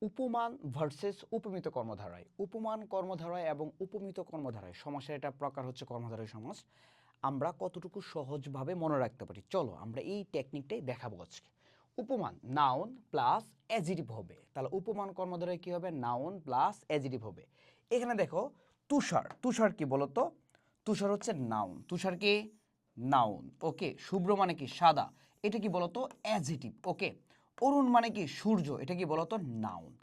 উপমান ভার্সেস উপমিত কর্মধারয়। উপমান কর্মধারয় এবং উপমিত কর্মধারয় সমাসের একটা প্রকার হচ্ছে কর্মধারয় সমাস। আমরা কতটুকু সহজভাবে মনে রাখতে পারি, চলো আমরা এই টেকনিকটাই দেখাবো আজকে। উপমান নাউন প্লাস অ্যাডজেক্টিভ হবে, তাহলে উপমান কর্মধারয় কি হবে? নাউন প্লাস অ্যাডজেক্টিভ হবে। এখানে দেখো তুষার, তুষার কি বলতো? তুষার হচ্ছে নাউন, তুষার কি নাউন, ওকে। শুভ্র মানে কি সাদা, এটা কি বলতো? অ্যাডজেক্টিভ, ওকে। অরুণ মানে কি সূর্য, এটা কি বলতো? নাউন।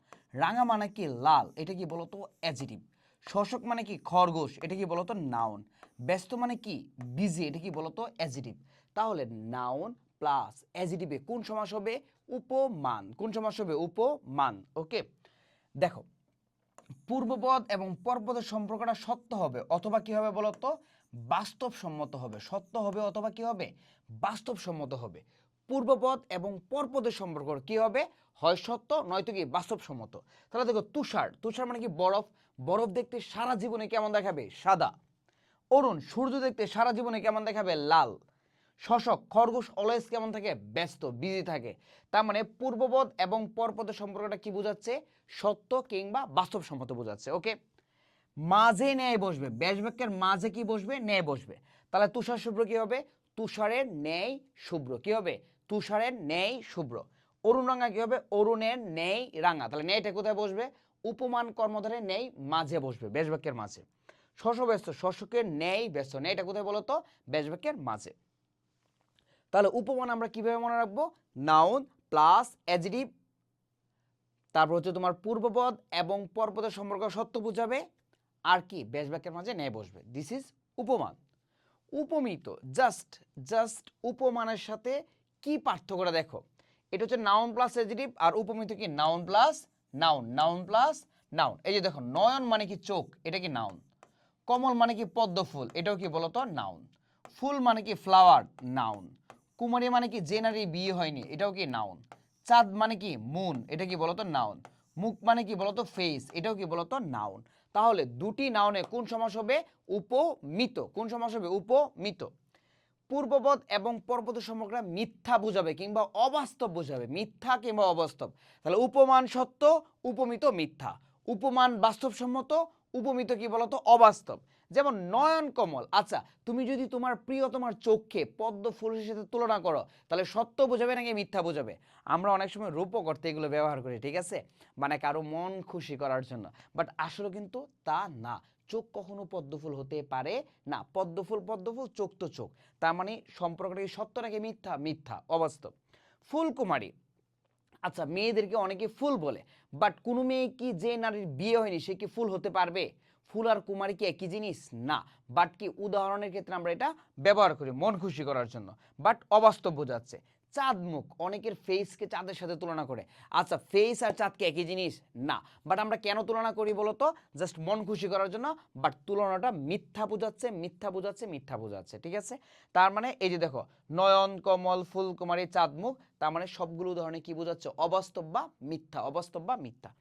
রাঙা মানে কি লাল, এটা কি বলতো? অ্যাডজেক্টিভ। শোষক মানে কি খরগোশ, এটা কি বলতো? নাউন। ব্যস্ত মানে কি বিজি, এটা কি বলতো? অ্যাডজেক্টিভ। তাহলে নাউন প্লাস অ্যাডজেক্টিভে কোন সমাস হবে? উপমান। কোন সমাস হবে? উপমান, ওকে। দেখো পূর্বপদ এবং পরপদের সম্পর্কটা সত্য হবে অথবা কি হবে বলতো? বাস্তবসম্মত হবে। সত্য হবে অথবা কি হবে? বাস্তবসম্মত হবে। পূর্বপদ এবং পরপদের সম্পর্ক কি হবে? হয় সত্য নয়তো কি বাস্তবসম্মত। তাহলে দেখো তুষার, তুষার মানে কি বরফ, বরফ দেখতে সারা জীবনে কেমন দেখাবে? সাদা। অরুণ সূর্য দেখতে সারা জীবনে কেমন দেখাবে? লাল। শোষক খরগোশ অলওয়েজ কেমন থাকে? ব্যস্ত, বিজি থাকে। তার মানে পূর্বপদ এবং পরপদের সম্পর্কটা কি বোঝাচ্ছে? সত্য কিংবা বাস্তবসম্মত বোঝাচ্ছে, ওকে। মাঝে ন্যায় বসবে, ব্যাস বাক্যের মাঝে কি বসবে? ন্যায় বসবে। তাহলে তুষার শুভ্র কি হবে? তুষারের ন্যায় শুভ্র কি হবে? তুষারের ন্যায় শুভ্র। অরুণ রাঙা কি হবে? অরুণের ন্যায় রাঙা। তাহলে ন্যায়টা কোথায় বসবে? উপমান কর্মধারের ন্যায় মাঝে বসবে, ব্যাস বাক্যের মাঝে। শস্য ব্যস্ত, শস্যকের ন্যায় ব্যস্ত, ন্যায়টা কোথায় বলতো? ব্যাস বাক্যের মাঝে। তাহলে উপমান আমরা কিভাবে মনে রাখবো? নাউন প্লাস অ্যাডজেক্টিভ, তারপর হচ্ছে তোমার পূর্বপদ এবং পরপদের সম্পর্ক সত্য বোঝাবে, আর কি ব্যাস বাক্যের মাঝে ন্যায় বসবে। দিস ইজ উপমান। উপমিত জাস্ট, জাস্ট উপমানের সাথে কি পার্থক্যটা দেখো। এটা হচ্ছে নাউন প্লাস অ্যাডজেক্টিভ, আর উপমিত কি noun plus noun, noun plus noun. এই যে দেখো নয়ন মানে কি চোখ, এটা কি নাউন। কমল মানে কি পদ্ম ফুল, এটাও কি বলতো? নাউন। ফুল মানে কি ফ্লাওয়ার, নাউন। কুমারী মানে কি যে নারী বিয়ে হয়নি, এটাও কি নাউন। চাঁদ মানে কি মুন, এটা কি বলতো? নাউন। মুখ মানে কি বলতো? ফেস, এটাও কি বলতো? নাউন। তাহলে দুটি নাউনে কোন সমাস হবে? উপমিত। কোন সমাস হবে? উপমিত। পূর্বপদ এবং পরপদের সম্পর্কটা মিথ্যা বোঝাবে কিংবা অবাস্তব বোঝাবে, মিথ্যা কিংবা অবাস্তব। তাহলে উপমান সত্য, উপমিত মিথ্যা। উপমান বাস্তবসম্মত, উপমিত কি বলতো? অবাস্তব। যেমন নয়ন কমল, আচ্ছা তুমি যদি তোমার প্রিয় তোমার চোখকে পদ্ম ফুলের সাথে তুলনা করো, তাহলে সত্য বোঝাবে নাকি মিথ্যা বোঝাবে? আমরা অনেক সময় রূপক অর্থে এগুলো ব্যবহার করি, ঠিক আছে, মানে কারো মন খুশি করার জন্য, বাট আসলে কিন্তু তা না। চোখ কখনো পদ্মফুল হতে পারে না। পদ্মফুল পদ্মফুল, চোখ তো চোখ। তার মানে সম্পর্কটা কি সত্য নাকি মিথ্যা? মিথ্যা, অবাস্তব। ফুলকুমারী, আচ্ছা মেয়েদেরকে অনেকে ফুল বলে, বাট কোনো মেয়ে কি যে নারীর বিয়ে হয়নি সে কি ফুল হতে পারবে? ফুল আর কুমারী কি একই জিনিস? না। বাট কি উদাহরণের ক্ষেত্রে আমরা এটা ব্যবহার করি মন খুশি করার জন্য, বাট অবাস্তব বোঝাচ্ছে। চাঁদ মুখ, অনেকের ফেসকে চাঁদের সাথে তুলনা করে, আচ্ছা ফেস আর চাঁদকে একই জিনিস? না। বাট আমরা কেন তুলনা করি বলতো? জাস্ট মন খুশি করার জন্য, বাট তুলনাটা মিথ্যা বোঝাচ্ছে, মিথ্যা বোঝাচ্ছে, মিথ্যা বোঝাচ্ছে, ঠিক আছে। তার মানে এই যে দেখো নয়ন কমল ফুলকুমারী চাঁদ মুখ, তার মানে সবগুলো উদাহরণে কি বোঝাচ্ছে? অবাস্তব বা মিথ্যা, অবাস্তব বা মিথ্যা।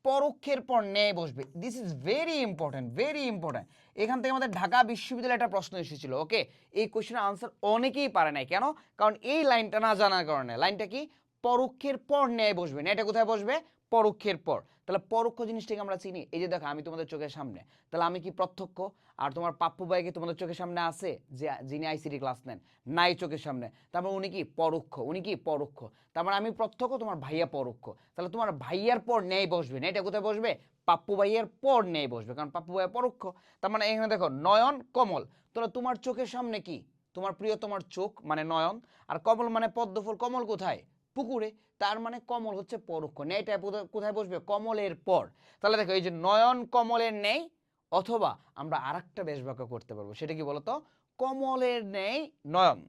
পরোক্ষের পর ন্যায় বসবে, this is very important, very important. এখান থেকে আমাদের ঢাকা বিশ্ববিদ্যালয়ে একটা প্রশ্ন এসেছিল, ওকে। এই কোশ্চেনের আনসার অনেকেই পারে নাই, কেন? কারণ এই লাইনটা না জানার কারণে। লাইনটা কি? পরোক্ষের পর ন্যায় বসবে, ন্যায়টা কোথায় বসবে? পরোক্ষের পর। তাহলে পরোক্ষ জিনিসটাকে আমরা চিনি, এই যে দেখো আমি তোমাদের চোখের সামনে, তাহলে আমি কি প্রত্যক্ষ? আর তোমার পাপ্পু ভাই কি তোমাদের চোখের সামনে আছে, যে যিনি আইসিটি ক্লাস নেন? নাই চোখের সামনে। তারপর উনি কি পরোক্ষ, উনি কি পরোক্ষ। তারপর আমি প্রত্যক্ষ, তোমার ভাইয়া পরোক্ষ। তাহলে তোমার ভাইয়ার পর ন্যায় বসবে, ন্যায়টা কোথায় বসবে? পাপ্পু ভাইয়ার পর ন্যায় বসবে, কারণ পাপ্পু ভাইয়া পরোক্ষ। তার মানে এখানে দেখো নয়ন কমল, তাহলে তোমার চোখের সামনে কি? তোমার প্রিয় তোমার চোখ মানে নয়ন, আর কমল মানে পদ্মফুল, কমল কোথায়? পুকুরে। তার মানে কমল হচ্ছে পরোক্ষ, ন্যায়টা কোথায় বসবে? কমলের পর। তাহলে দেখো এই যে নয়ন কমলের ন্যায়, অথবা আমরা আরেকটা বেশ বাক্য করতে পারবো, সেটা কি বলতো? কমলের ন্যায় নয়ন।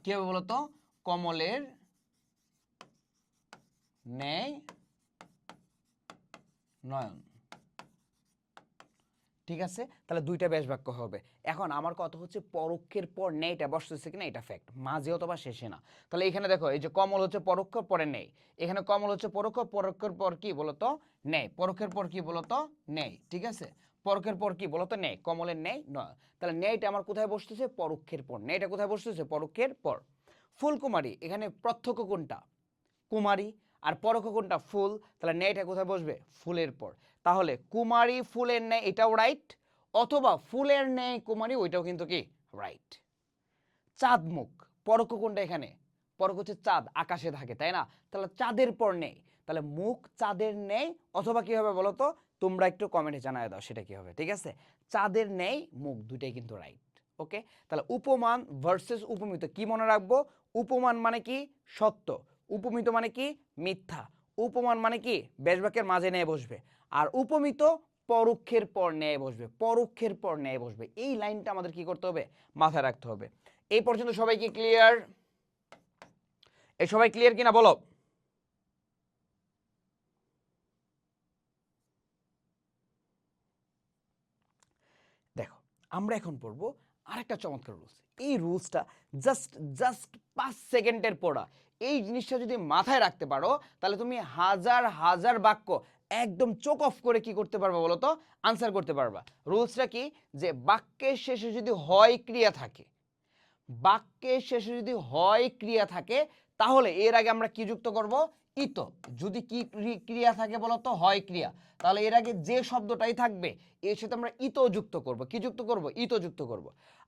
কি হবে বলতো? কমলের ন্যায় নয়ন, ঠিক আছে। তাহলে দুইটা ব্যাস বাক্য হবে। এখন আমার কথা হচ্ছে পরোক্ষের পর ন্যায়টা বসতেছে কিনা এটা ফ্যাক্ট, মাঝে অথবা শেষে না। তাহলে এখানে দেখো এই যে কমল হচ্ছে পরোক্ষ, পরে ন্যায়। এখানে কমল হচ্ছে পরোক্ষ, পরোক্ষের পর কি বলতো? ন্যায়। পরোক্ষের পর কি বলতো? ন্যায়, ঠিক আছে। পরোক্ষের পর কি বলতো? ন্যায়। কমলের ন্যায় নয়। তাহলে ন্যায়টা আমার কোথায় বসতেছে? পরোক্ষের পর। ন্যায়টা কোথায় বসতেছে? পরোক্ষের পর। ফুলকুমারী, এখানে প্রত্যক্ষ কোনটা? কুমারী। আর পরোক্ষ কোনটা? ফুল। তাহলে ন্যায়টা কোথায় বসবে? ফুলের পর। তাহলে কুমারী ফুলের ন্যায়, এটাও রাইট, অথবা ফুলের ন্যায় কুমারী, ওইটাও কিন্তু কি রাইট। চাঁদ মুখ, পরোক্ষ কোনটা এখানে? পরোক্ষ হচ্ছে চাঁদ, আকাশে থাকে, তাই না? তাহলে চাঁদের পর নেই, তাহলে মুখ চাঁদের নেই, অথবা কি হবে বলো তো? তোমরা একটু কমেন্টে জানায় দাও সেটা কি হবে, ঠিক আছে? চাঁদের নেই মুখ, দুইটাই কিন্তু রাইট। ওকে, তাহলে উপমান ভার্সেস উপমিত কি মনে রাখবো? উপমান মানে কি? সত্য। উপমিত মানে কি? মিথ্যা। উপমান মানে কি? বেশবাক্যের মাঝে নিয়ে বসবে। আর উপমিত পরোক্ষের পর ন্যায় বসবে, পরোক্ষের পর ন্যায় বসবে। এই লাইনটা আমাদের কি করতে হবে? মাথায় রাখতে হবে। এই পর্যন্ত সবাই কি ক্লিয়ার? এই সবাই ক্লিয়ার কিনা বলো? দেখো, আমরা এখন পড়বো আরেকটা চমৎকার রুলস। এই রুলসটা জাস্ট জাস্ট 5 সেকেন্ডের পড়া। এই জিনিসটা যদি মাথায় রাখতে পারো, তাহলে তুমি হাজার হাজার বাক্য একদম চোখ অফ করে কি করতে পারবা বলো তো? আনসার করতে পারবা। রুলসটা কি? যে বাক্যের শেষে যদি হয় ক্রিয়া থাকে, বাক্যের শেষে যদি হয় ক্রিয়া থাকে, তাহলে এর আগে আমরা কি যুক্ত করব? ইত। যদি কি ক্রিয়া থাকে বলতো? হয় ক্রিয়া, তাহলে এর আগে যে শব্দটাই থাকবে এর সাথে আমরা ইত যুক্ত করব। কি যুক্ত করব? ইত যুক্ত করব।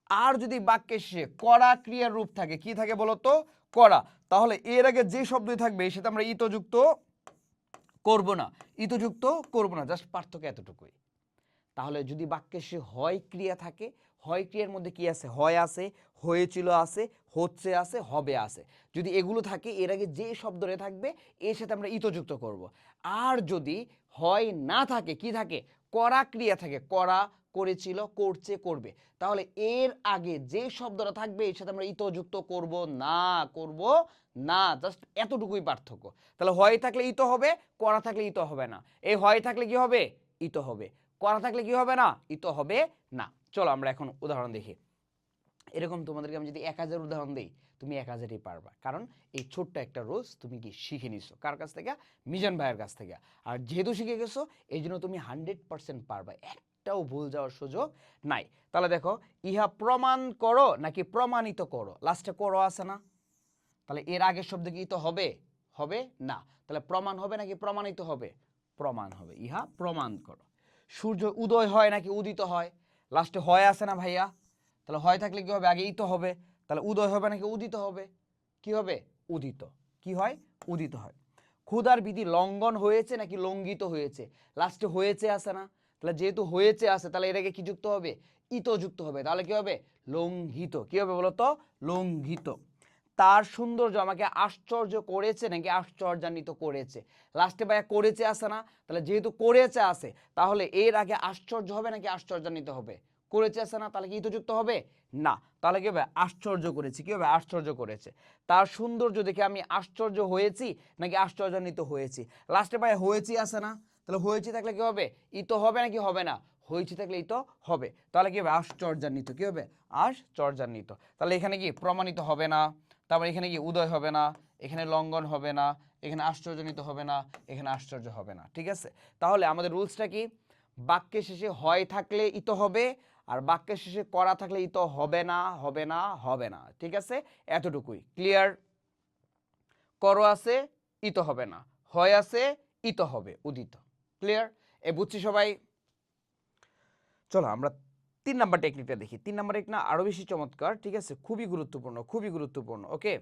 আর যদি বাক্যের শেষে করা ক্রিয়ার রূপ থাকে, কি থাকে বলতো? করা, তাহলে এর আগে যে শব্দই থাকবে এর সাথে আমরা ইত যুক্ত করব না, ইত যুক্ত করব না। জাস্ট পার্থক্য এতটুকুই। তাহলে যদি বাক্যে সে হয় ক্রিয়া থাকে, হয় ক্রিয়ার মধ্যে কি আছে? হয় আছে, হয়েছিল আছে, হচ্ছে আছে, হবে আছে। যদি এগুলো থাকে, এর আগে যে শব্দটা থাকবে এর সাথে আমরা ইতযুক্ত করব। আর যদি হয় না থাকে, কি থাকে? করা ক্রিয়া থাকে, করা, করেছিল, করছে, করবে, তাহলে এর আগে যে শব্দটা থাকবে এর সাথে আমরা ইতযুক্ত করব না, করব না। জাস্ট এতটুকুই পার্থক্য। তাহলে হয় থাকলে ইত হবে, করা থাকলে ইত হবে না। এই হয় থাকলে কি হবে? ইত হবে। করা থাকলে কি হবে না? ইত হবে না। চলো আমরা এখন উদাহরণ দেখি। এরকম তোমাদেরকে আমি যদি 1000 উদাহরণ দিই, তুমি 1000ই পারবা, কারণ এই ছোট্ট একটা রুলস তুমি কি শিখে নিছো। কার কাছ থেকে? মিজান ভাইয়ের কাছ থেকে। আর যেহেতু শিখে গেছো, এই জন্য তুমি 100% পারবা, একটাও ভুল যাওয়ার সুযোগ নাই। তাহলে দেখো, ইহা প্রমাণ করো নাকি প্রমাণিত করো? লাস্টে করো আছে না? তাহলে এর আগের শব্দ কি তো হবে? হবে না। তাহলে প্রমাণ হবে নাকি প্রমাণিত হবে? প্রমাণ হবে। ইহা প্রমাণ করো। সূর্য উদয় হয় নাকি উদিত হয়? লাস্টে হয় আছে না ভাইয়া? তাহলে হয় থাকলে কি হবে? আগে ইতো হবে। তাহলে উদয় হবে নাকি উদিত হবে? কি হবে? উদিত। কি হয়? উদিত হয়। ক্ষুধার বিধি লঙ্ঘন হয়েছে নাকি লঙ্ঘিত হয়েছে? লাস্টে হয়েছে আছে না? তাহলে যেহেতু হয়েছে আছে, তাহলে এর আগে কি যুক্ত হবে? ইত যুক্ত হবে। তাহলে কি হবে? লঙ্ঘিত। কি হবে বলতো? লঙ্ঘিত। তার সৌন্দর্য আমাকে আশ্চর্য করেছে নাকি আশ্চর্যান্বিত করেছে? লাস্টে ভাইয়া করেছে আছে না? তাহলে যেহেতু করেছে আছে, তাহলে এর আগে আশ্চর্য হবে নাকি আশ্চর্যান্বিত হবে? করেছে আছে না? তাহলে কি ইতযুক্ত হবে? না। তাহলে কি হবে? আশ্চর্য করেছে। কি হবে? আশ্চর্য করেছে। তার সৌন্দর্য দেখে আমি আশ্চর্য হয়েছি নাকি আশ্চর্যান্বিত হয়েছি? লাস্টে ভাইয়া হয়েছি আছে না? তাহলে হয়েছি থাকলে কি হবে? ইতো হবে নাকি হবে না? হয়েছি থাকলে ইতো হবে। তাহলে কি হবে? আশ্চর্যান্বিত। কি হবে? আশ্চর্যান্বিত। তাহলে এখানে কি প্রমাণিত হবে না, তারপর এখানে কি উদয় হবে না, এখানে লঙ্ঘন হবে না, এখানে আশ্চর্যান্বিত হবে না, এখানে আশ্চর্য হবে না। ঠিক আছে? তাহলে আমাদের রুলসটা কি? বাক্যের শেষে হয় থাকলে ইত হবে, আর বাক্যের শেষে করা থাকলে ইত হবে না, হবে না, হবে না। ঠিক আছে? এতটুকুই ক্লিয়ার? করো আছে, ইত হবে না, হয় আছে, ইত হবে, উদিত। ক্লিয়ার? এ বুঝছি সবাই? চলো আমরা 3 নাম্বার টেকনিকটা দেখি। 3 নাম্বার টেকনিক আরো বেশি চমৎকার। ঠিক আছে? খুবই গুরুত্বপূর্ণ, খুবই গুরুত্বপূর্ণ। ওকে,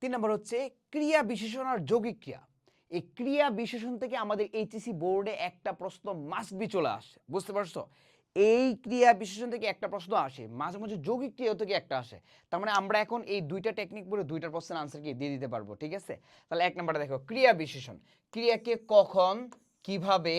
3 নাম্বার হচ্ছে ক্রিয়া বিশেষণ আর যৌগিক ক্রিয়া। এই ক্রিয়া বিশেষণ থেকে আমাদের এইচএসসি বোর্ডে একটা প্রশ্ন মাস্ট বি চলে আসে। বুঝতে পারছো? এই ক্রিয়া বিশেষণ থেকে একটা প্রশ্ন আসে, মাঝে মাঝে যৌগিক ক্রিয়া থেকে একটা আসে। তার মানে আমরা এখন এই দুইটা টেকনিক পড়ে দুইটার প্রশ্নের আনসার কি দিয়ে দিতে পারবো। ঠিক আছে? তাহলে 1 নাম্বারটা দেখো, ক্রিয়া বিশেষণ। ক্রিয়াকে কখন, কিভাবে,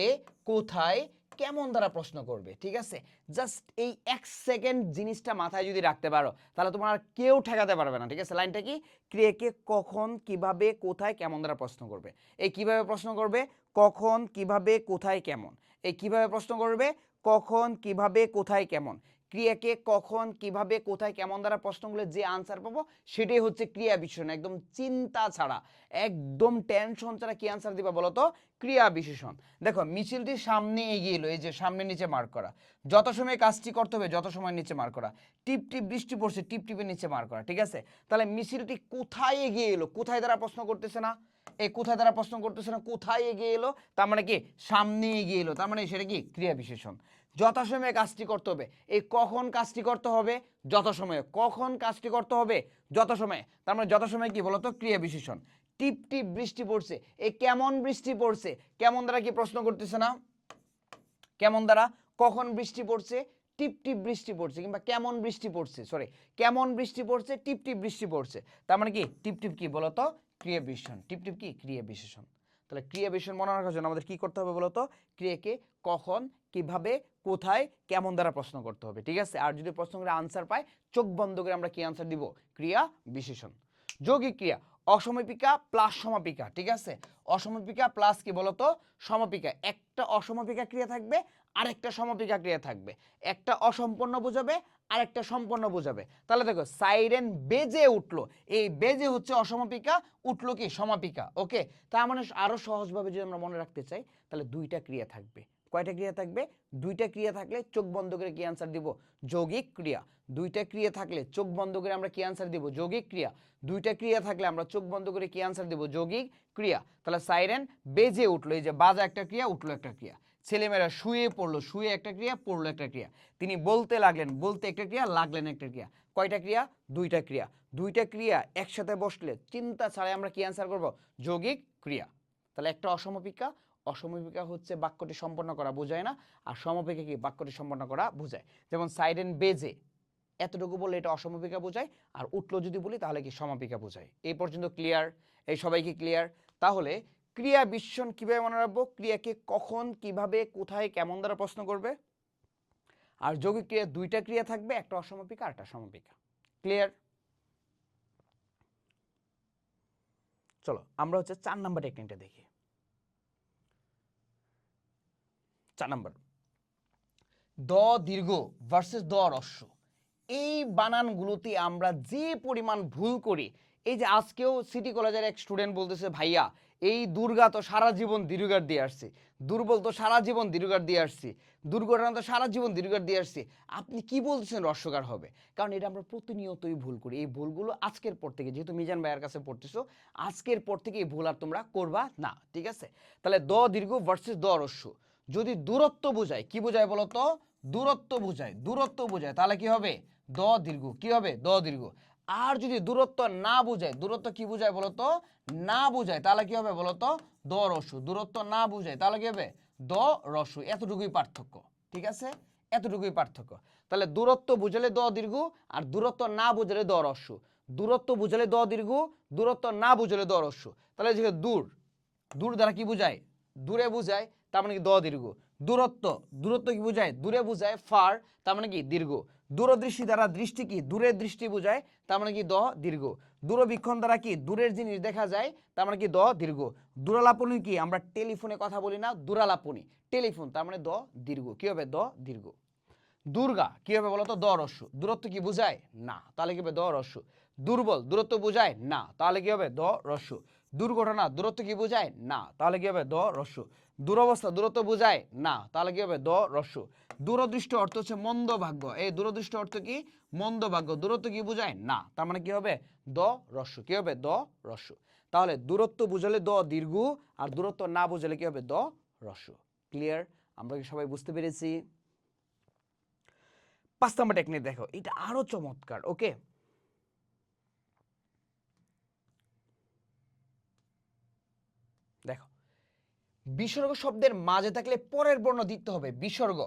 কোথায়, কেমন দ্বারা প্রশ্ন করবে। ঠিক আছে? জাস্ট এই 1 সেকেন্ড জিনিসটা মাথায় যদি রাখতে পারো, তাহলে তোমার আর কেউ ঠেকাতে পারবে না। ঠিক আছে? লাইনটা কি? ক্রিয়াকে কখন, কিভাবে, কোথায়, কেমন দ্বারা প্রশ্ন করবে। এই কিভাবে প্রশ্ন করবে? কখন, কিভাবে, কোথায়, কেমন। এই কিভাবে প্রশ্ন করবে? কখন, কিভাবে, কোথায়, কেমন। ক্রিয়াকে কখন, কিভাবে, কোথায়, কেমন দ্বারা প্রশ্নগুলো যে আনসার পাবো সেটাই হচ্ছে ক্রিয়া বিশেষণ। একদম চিন্তা ছাড়া, একদম টেনশন ছাড়া কি আনসার দিবা বলো তো? ক্রিয়া বিশেষণ। দেখো, মিছিলটি সামনে এগিয়ে এলো, এই যে সামনে নিচে মার্ক করা। যত সময় কাজটি করতে হবে যত সময় নিচে মার্ক করা। টিপ টিপ বৃষ্টি পড়ছে, টিপ টিপের নিচে মার্ক করা। ঠিক আছে? তাহলে মিছিলটি কোথায় এগিয়ে এলো? কোথায় দ্বারা প্রশ্ন করতেছে না? এই কোথায় দ্বারা প্রশ্ন করতেছে না, কোথায় এগিয়ে এলো, তার মানে কি সামনে এগিয়ে এলো, তার মানে সেটা কি ক্রিয়া বিশেষণ। যথাসময়ে কাজটি করতে হবে, এই কখন কাজটি করতে হবে, যথাসময়ে, কখন কাজটি করতে হবে, যথাসময়ে, তার মানে যথাসময়ে কি বলতো ক্রিয়া বিশেষণ। টিপ টিপ বৃষ্টি পড়ছে, এই কেমন বৃষ্টি পড়ছে, কেমন দ্বারা কি প্রশ্ন করতেছে না, কেমন দ্বারা, কখন বৃষ্টি পড়ছে, টিপ টিপ বৃষ্টি পড়ছে, কিংবা কেমন বৃষ্টি পড়ছে, সরি কেমন বৃষ্টি পড়ছে, টিপ টিপ বৃষ্টি পড়ছে, তার মানে কি টিপ টিপ কি বলতো ক্রিয়া বিশেষণ, টিপ টিপ কি ক্রিয়া বিশেষণ। তাহলে ক্রিয়া বিশেষণ মনে রাখার জন্য আমাদের কি করতে হবে বলতো, ক্রিয়াকে কখন, কিভাবে, কোথায়, কেমন দ্বারা প্রশ্ন করতে হবে, ঠিক আছে। আর যদি প্রশ্ন করে আনসার পাই, চোখ বন্ধ করে আমরা কি আনসার দিব, ক্রিয়া বিশেষণ। যৌগিক ক্রিয়া, অসমাপিকা প্লাস সমাপিকা, ঠিক আছে। অসমাপিকা প্লাস কি বলতো সমাপিকা, একটা অসমাপিকা ক্রিয়া থাকবে আর একটা সমাপিকা ক্রিয়া থাকবে, একটা অসম্পূর্ণ বোঝাবে আর একটা সম্পূর্ণ বোঝাবে। তাহলে দেখো সাইরেন বেজে উঠলো, এই বেজে হচ্ছে অসমাপিকা, উঠলো কি সমাপিকা, ওকে। তার মানে আরো সহজভাবে যদি আমরা মনে রাখতে চাই, তাহলে দুইটা ক্রিয়া থাকবে, কয়টা ক্রিয়া থাকবে, দুইটা ক্রিয়া থাকলে চোখ বন্ধ করে কি আনসার দিব, যৌগিক ক্রিয়া। দুইটা ক্রিয়া থাকলে চোখ বন্ধ করে আমরা কি আনসার দিব, যৌগিক ক্রিয়া। দুইটা ক্রিয়া থাকলে আমরা চোখ বন্ধ করে কি আনসার দিব, যৌগিক ক্রিয়া। তাহলে সাইরেন বেজে উঠলো, এই যে বাজা একটা ক্রিয়া, উঠলো একটা ক্রিয়া। ছেলেমেয়েরা শুয়ে পড়লো, শুয়ে একটা ক্রিয়া, পড়লো একটা ক্রিয়া। তিনি বলতে লাগলেন, বলতে একটা ক্রিয়া, লাগলেন একটা ক্রিয়া। কয়টা ক্রিয়া, দুইটা ক্রিয়া। দুইটা ক্রিয়া একসাথে বসলে চিন্তা ছাড়াই আমরা কি আনসার করব, যৌগিক ক্রিয়া। তাহলে একটা অসমাপিকা, অসমাপিকা হচ্ছে বাক্যটি সম্পন্ন করা বোঝায় না, আর সমাপিকা কি বাক্যটি সম্পন্ন করা বোঝায়। যেমন সাইরেন বেজে, এতটুকু বললে এটা অসমাপিকা বোঝায়, আর উঠলো যদি বলি তাহলে কি সমাপিকা বোঝায়। এই পর্যন্ত ক্লিয়ার, এই সবাই কি ক্লিয়ার। তাহলে ক্রিয়া বিশেষণ কিভাবে মনে রাখবো, ক্রিয়াকে কখন, কিভাবে, কোথায়, কেমন দ্বারা প্রশ্ন করবে। আর যৌগিক ক্রিয়া দুইটা ক্রিয়া থাকবে, একটা অসমাপিকা আর একটা সমাপিকা। ক্লিয়ার। চলো আমরা হচ্ছে 4 নাম্বার টেকনিকটা দেখি। 4 নাম্বার, দ দীর্ঘ ভার্সেস দ হ্রস্ব। এই বানানগুলোতে আমরা যে পরিমাণ ভুল করি, এই যে আজকেও সিটি কলেজের এক স্টুডেন্ট বলতেছে, ভাইয়া এই দুর্গা তো সারা জীবন দীর্ঘার দিয়ে আসছে, দুর্বল তো সারা জীবন দীর্ঘার দিয়ে আসছি, দুর্ঘটনা তো সারা জীবন দীর্ঘার দিয়ে আসছি, আপনি কি বলতেছেন হ্রস্বকার হবে। কারণ এটা আমরা প্রতিনিয়তই ভুল করি। এই ভুলগুলো আজকের পর থেকে, যেহেতু মিজান ভাইয়ের কাছে পড়তেছো, আজকের পর থেকে এই ভুল আর তোমরা করবা না, ঠিক আছে। তাহলে দ দীর্ঘ ভার্সেস দ হ্রস্ব, যদি দূরত্ব বোঝায়, কি বোঝায় বলো তো, দূরত্ব বোঝায়, দূরত্ব বোঝায়, তাহলে কি হবে, দ দীর্ঘ, কি হবে, দ দীর্ঘ। আর যদি দূরত্ব না বোঝায়, দূরত্ব কি বোঝায় বলতো, না বোঝায়, তাহলে কি হবে বলতো, দ হ্রস্ব। দূরত্ব না বোঝায় তাহলে কি হবে, দ হ্রস্ব। এতটুকুই পার্থক্য, ঠিক আছে, এতটুকুই পার্থক্য। তাহলে দূরত্ব বুঝালে দ দীর্ঘ, আর দূরত্ব না বুঝালে দ হ্রস্ব। দূরত্ব বুঝালে দ দীর্ঘ, দূরত্ব না বুঝালে দ হ্রস্ব। তাহলে যে দূর, দূর দ্বারা কি বোঝায়, দূরে বোঝায়, তার মানে কি দ দীর্ঘ। দূরত্ব, দূরত্ব কি বোঝায়, দূরে বোঝায়, ফার, তার মানে কি দীর্ঘ। দূরদৃষ্টি দ্বারা দৃষ্টি কি, দূরের দৃষ্টি বোঝায়, তার মানে কি দ দীর্ঘ। দূরবীক্ষণ দ্বারা কি, দূরের জিনিস দেখা যায়, তার মানে কি দ দীর্ঘ। দূরালাপনি কি, আমরা টেলিফোনে কথা বলি না, দূরালাপনি, টেলিফোন, তার মানে দ দীর্ঘ, কি হবে, দ দীর্ঘ। দুর্গা কি হবে বলতো, দ হ্রস্ব। দূরত্ব কি বোঝায়, না, তাহলে কি হবে দ হ্রস্ব। দুর্বল, দূরত্ব বোঝায়, না, তাহলে কি হবে দ হ্রস্ব। দুর্ঘটনা, দূরত্ব কি বোঝায়, না, তাহলে কি হবে দ হ্রস্ব। দুরবস্থা, দূরত্ব বোঝায়, না, তাহলে কি হবে দ হ্রস্ব। দূরদৃষ্ট অর্থ হচ্ছে মন্দ ভাগ্য, এই দূরদৃষ্ট অর্থ কি, মন্দ ভাগ্য, দূরত্ব কি বোঝায়, না, তার মানে কি হবে দ হ্রস্ব, কি হবে দ হ্রস্ব। তাহলে দূরত্ব বুঝালে দ দীর্ঘ, আর দূরত্ব না বুঝালে কি হবে দ হ্রস্ব। ক্লিয়ার, আমরা কি সবাই বুঝতে পেরেছি। 5 নাম্বার টেকনিক দেখো, এটা আরো চমৎকার, ওকে। দেখো, বিসর্গ শব্দের মাঝে থাকলে পরের বর্ণ দিতে হবে, বিসর্গ।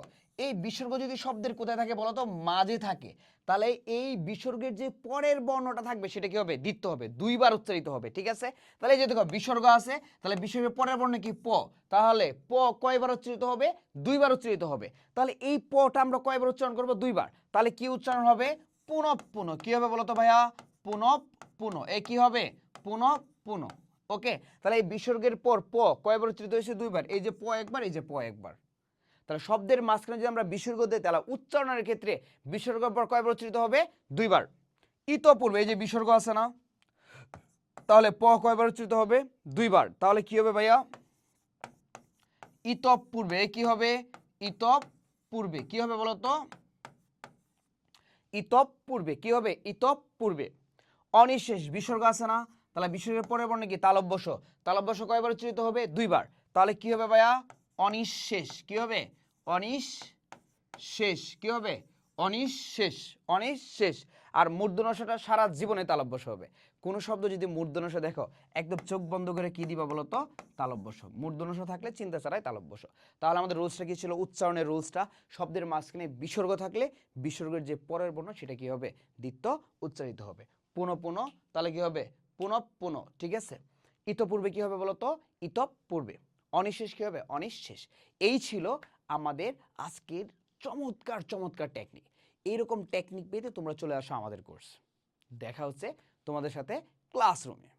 এই বিসর্গ যদি শব্দের কোথায় থাকে বলতো, মাঝে থাকে, তাহলে এই বিসর্গের যে পরের বর্ণটা থাকবে সেটা কি হবে, দিতে হবে, দুইবার উচ্চারিত হবে, ঠিক আছে। তাহলে এই যে দেখো বিসর্গ আছে, তাহলে বিসর্গের পরের বর্ণ কি, প, তাহলে প কয়বার উচ্চারিত হবে, দুইবার উচ্চারিত হবে। তাহলে এই পটা আমরা কয়বার উচ্চারণ করব, দুইবার। তাহলে কি উচ্চারণ হবে, পুনঃ পুনঃ, কি হবে বলতো ভাইয়া, পুনঃ পুনঃ, এই কি হবে, পুনঃ পুনঃ, ওকে। তাহলে এই বিসর্গের পর প কয়বার উচ্চারিত হয়েছে, দুইবার, এই যে প একবার, এই যে প একবার। তাহলে শব্দের মাঝখানে যদি আমরা বিসর্গ দিই, তাহলে উচ্চারণের ক্ষেত্রে বিসর্গের পর কয়বার উচ্চারিত হবে, দুইবার। ইতপূর্বে, এই যে বিসর্গ আছে না, তাহলে প কয়বার উচ্চারিত হবে, দুইবার। তাহলে কি হবে ভাইয়া, ইতপূর্বে, কি হবে, ইতপূর্বে, কি হবে বলতো, ইতপূর্বে, কি হবে, ইতপূর্বে। অনিঃশেষ বিসর্গ আছে না, তাহলে বিসর্গের পরের বর্ণ কি তালব্য শ, তালব্য শ কয়বার উচ্চারিত হবে 2 বার, তাহলে কি হবে ভাইয়া অনিঃশেষ, কি হবে অনিঃশেষ, কি হবে অনিঃশেষ, অনিঃশেষ। আর মূর্ধন্যটা সারা জীবনে তালব্য শ হবে। কোন শব্দ যদি মূর্ধন্য ষ দেখো একদম চোখ বন্ধ করে কি দিবা বলো তো তালব্য শ, মূর্ধন্য ষ থাকলে চিন্তা ছাড়াই তালব্য শ। তাহলে আমাদের রুলসটা কি ছিল, উচ্চারণের রুলসটা শব্দের মাঝখানে বিসর্গ থাকলে বিসর্গের যে পরের বর্ণ সেটা কি হবে দ্বিত্ব উচ্চারিত হবে। পুনঃ পুনঃ তাহলে কি হবে পুনঃ পুনঃ, ঠিক আছে। ইতপূর্বে কি হবে বলো তো ইতপূর্বে। অনিঃশেষ কি হবে অনিঃশেষ। এই ছিল আমাদের আজকের চমৎকার চমৎকার টেকনিক। এইরকম টেকনিক পেতে তোমরা চলে আসো আমাদের কোর্স। দেখা হচ্ছে তোমাদের সাথে ক্লাসরুমে।